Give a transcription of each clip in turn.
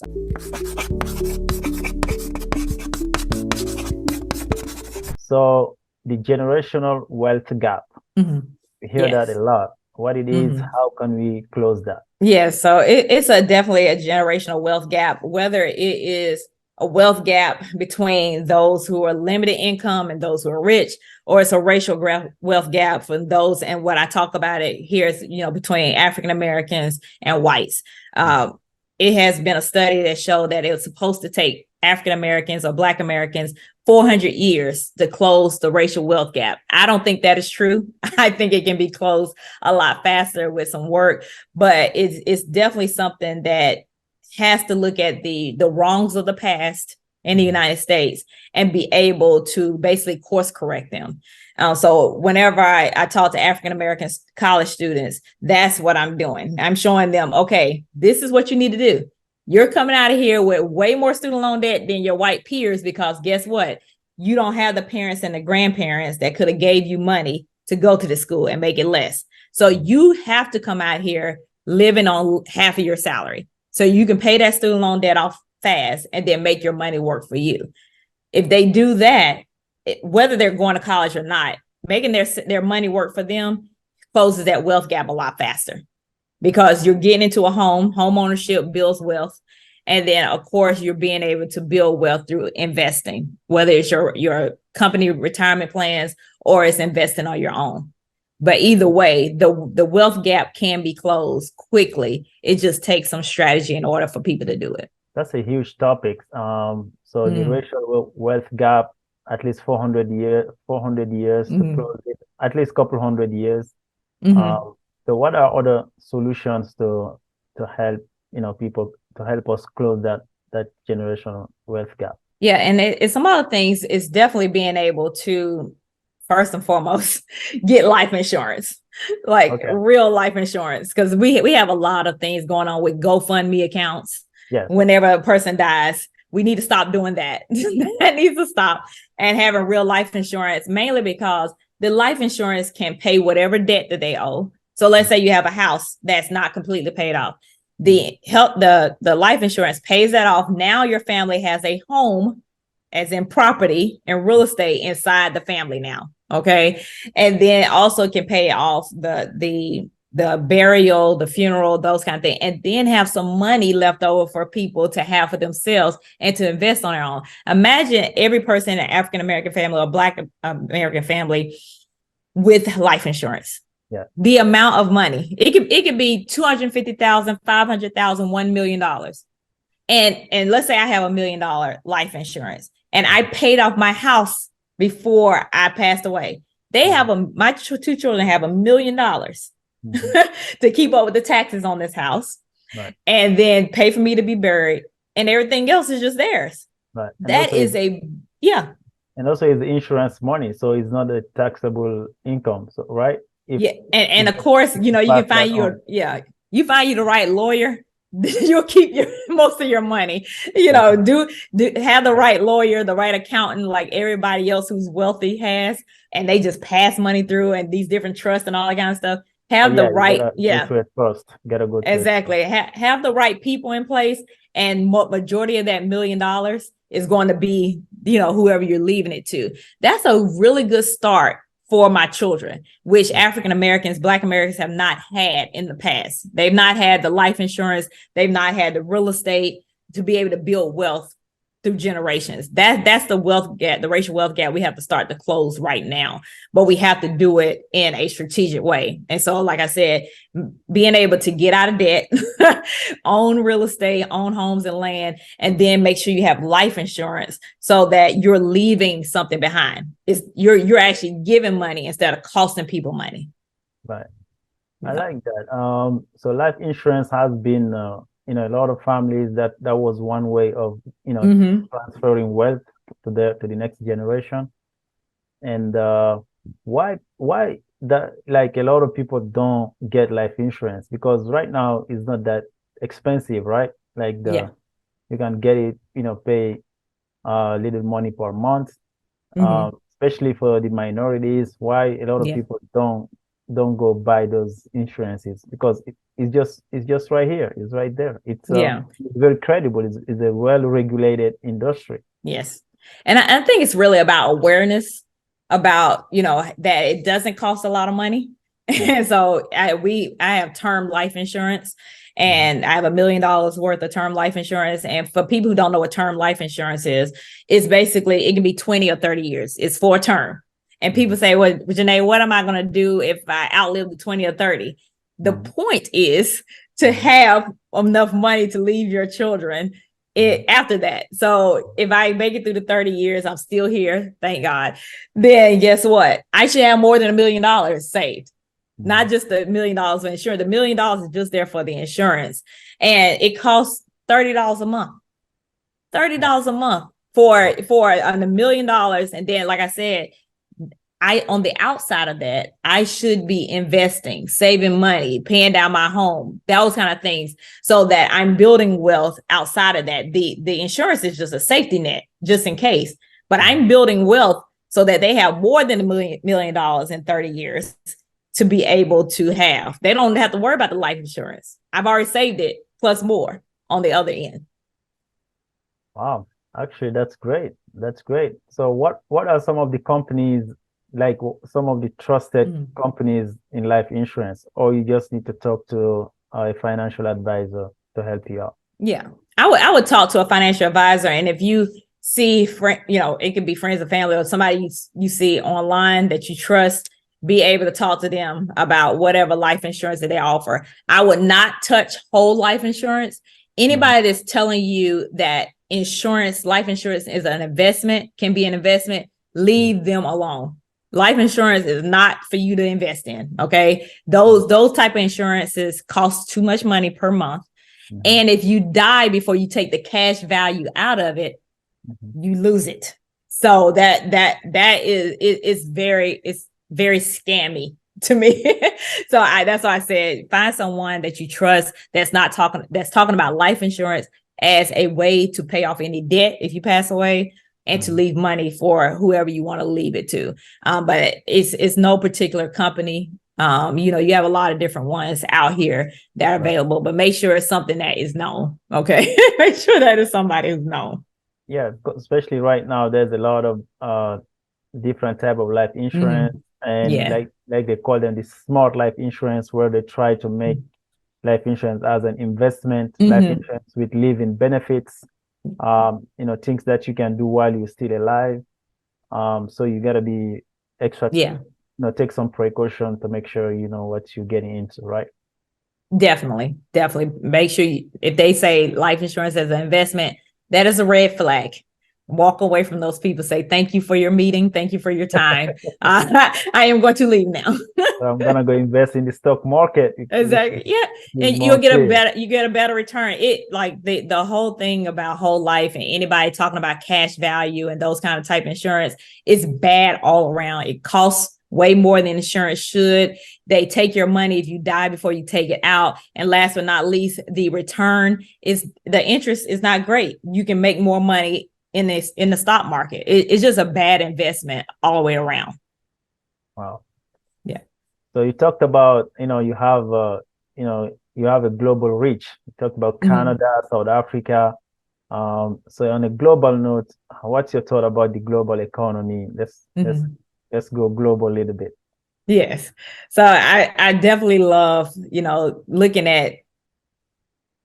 So the generational wealth gap, Mhm. we hear that a Yes. lot. What it is, Mhm. how can we close that? Yeah, so it's a definitely a generational wealth gap, whether it is a wealth gap between those who are limited income and those who are rich, or it's a racial wealth gap for those. And what I talk about it here is, between African Americans and whites. Um, it has been a study that showed that it was supposed to take African Americans or Black Americans 400 years to close the racial wealth gap. I don't think that is true. I think it can be closed a lot faster with some work, but it's definitely something that has to look at the wrongs of the past in the United States and be able to basically course correct them. So whenever I talk to African American college students, that's what I'm doing. I'm showing them, okay, this is what you need to do. You're coming out of here with way more student loan debt than your white peers, because guess what? You don't have the parents and the grandparents that could have gave you money to go to the school and make it less. So you have to come out here living on half of your salary so you can pay that student loan debt off fast and then make your money work for you. If they do that, whether they're going to college or not, making their money work for them closes that wealth gap a lot faster, because you're getting into a home ownership builds wealth. And then, of course, you're being able to build wealth through investing, whether it's your company retirement plans or it's investing on your own. But either way, the wealth gap can be closed quickly. It just takes some strategy in order for people to do it. That's a huge topic. So the racial wealth gap, at least 400 years to Mm-hmm. close it, at least couple hundred years. Mm-hmm. So what are other solutions to help, people to help us close that generational wealth gap? Yeah, and it's some other things. It's definitely being able to, first and foremost, get life insurance, like Okay. real life insurance, because we have a lot of things going on with GoFundMe accounts. Yes. Whenever a person dies, we need to stop doing that. That needs to stop, and having real life insurance, mainly because the life insurance can pay whatever debt that they owe. So let's say you have a house that's not completely paid off, the life insurance pays that off. Now your family has a home, as in property and real estate inside the family now. Okay. And then also can pay off the burial, the funeral, those kind of things, and then have some money left over for people to have for themselves and to invest on their own. Imagine every person in an African American family or Black American family with life insurance. Yeah. The amount of money, it could be 250,000, 500,000, $1 million. And let's say I have $1 million life insurance and I paid off my house before I passed away. My two children have $1 million to keep up with the taxes on this house, Right. and then pay for me to be buried, and everything else is just theirs. Right. That is yeah. And also it's insurance money, so it's not a taxable income. So right? And of course, you can find you find you the right lawyer, you'll keep most of your money. Do have the right lawyer, the right accountant, like everybody else who's wealthy has, and they just pass money through and these different trusts and all that kind of stuff. Have the right, go to it first. Gotta go to exactly. Have the right people in place, and majority of that $1 million is going to be, whoever you're leaving it to. That's a really good start for my children, which African Americans, Black Americans have not had in the past. They've not had the life insurance. They've not had the real estate to be able to build wealth through generations. That's the wealth gap, the racial wealth gap we have to start to close right now, but we have to do it in a strategic way. And so, like I said, being able to get out of debt, own real estate, own homes and land, and then make sure you have life insurance so that you're leaving something behind. You're actually giving money instead of costing people money. Right. I like that. So life insurance has been a lot of families that was one way of transferring wealth to the next generation. And why that, like, a lot of people don't get life insurance? Because right now it's not that expensive, right? Like you can get it, pay little money per month, especially for the minorities. Why a lot of people don't don't go buy those insurances because it's just right here. It's right there. It's very credible. It's a well-regulated industry. Yes. And I think it's really about awareness about, that it doesn't cost a lot of money. And so I have term life insurance, and I have $1 million worth of term life insurance. And for people who don't know what term life insurance is, it's basically, it can be 20 or 30 years. It's for a term. And people say, well, Janae, what am I going to do if I outlive the 20 or 30? The point is to have enough money to leave your children after that. So if I make it through the 30 years, I'm still here, thank God. Then guess what? I should have more than $1 million saved. Not just the $1 million of insurance. The $1 million is just there for the insurance. And it costs $30 a month. $30 a month for $1 million. And then, like I said, on the outside of that, I should be investing, saving money, paying down my home, those kind of things, so that I'm building wealth outside of that. The insurance is just a safety net, just in case. But I'm building wealth so that they have more than $1 million in 30 years to be able to have. They don't have to worry about the life insurance. I've already saved it, plus more on the other end. Wow. Actually, that's great. That's great. So what are some of the companies, like some of the trusted companies in life insurance, or you just need to talk to a financial advisor to help you out? Yeah, I would talk to a financial advisor. And if you see, it could be friends and family or somebody you see online that you trust, be able to talk to them about whatever life insurance that they offer. I would not touch whole life insurance. Anybody that's telling you that life insurance is an investment, can be an investment, leave them alone. Life insurance is not for you to invest in. Okay. Those type of insurances cost too much money per month. And if you die before you take the cash value out of it, you lose it. So that is very scammy to me. So that's why I said, find someone that you trust that's talking about life insurance as a way to pay off any debt if you pass away, and to leave money for whoever you want to leave it to. But it's no particular company. You have a lot of different ones out here that are available, but make sure it's something that is known. Okay. Make sure that it's somebody who's known. Yeah, especially right now, there's a lot of different type of life insurance, and like they call them the smart life insurance, where they try to make life insurance as an investment, life insurance with living benefits, things that you can do while you're still alive. So you got to be extra, take some precaution to make sure you know what you're getting into, right? Definitely make sure if they say life insurance as an investment, that is a red flag. Walk away from those people. Say, thank you for your meeting. Thank you for your time. I am going to leave now. So I'm going to go invest in the stock market. Exactly. Yeah. And you get a better return. It like the whole thing about whole life and anybody talking about cash value and those kind of type insurance is bad all around. It costs way more than insurance should. They take your money if you die before you take it out. And last but not least, the interest is not great. You can make more money in the stock market. It's just a bad investment all the way around. Wow. Yeah. So you talked about, you have a global reach. You talked about Canada, South Africa. So on a global note, what's your thought about the global economy? Let's go global a little bit. Yes. So I definitely love, looking at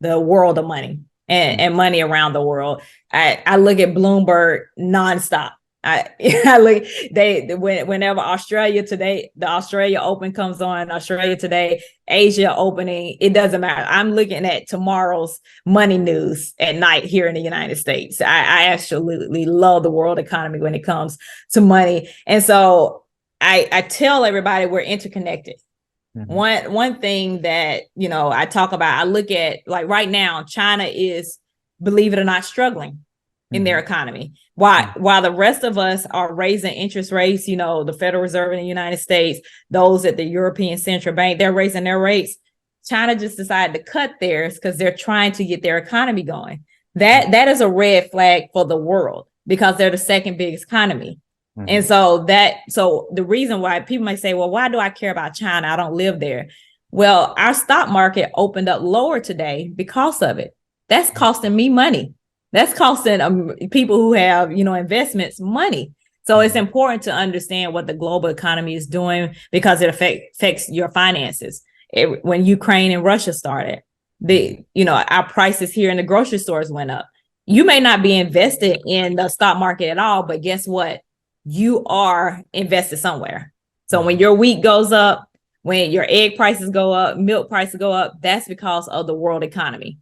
the world of money and money around the world. I look at Bloomberg nonstop. I look, whenever the Australia Open comes on, Australia Today, Asia opening, it doesn't matter. I'm looking at tomorrow's money news at night here in the United States. I absolutely love the world economy when it comes to money. And so I tell everybody we're interconnected. One thing that, I talk about, I look at, like right now, China is, believe it or not, struggling in their economy. While the rest of us are raising interest rates, the Federal Reserve in the United States, those at the European Central Bank, they're raising their rates. China just decided to cut theirs because they're trying to get their economy going. That is a red flag for the world because they're the second biggest economy. And so the reason why people might say, well, why do I care about China? I don't live there. Well, our stock market opened up lower today because of it. That's costing me money. That's costing people who have, investments money. So it's important to understand what the global economy is doing because it affects your finances. When Ukraine and Russia started, our prices here in the grocery stores went up. You may not be invested in the stock market at all, but guess what? You are invested somewhere. So when your wheat goes up, when your egg prices go up, milk prices go up, that's because of the world economy.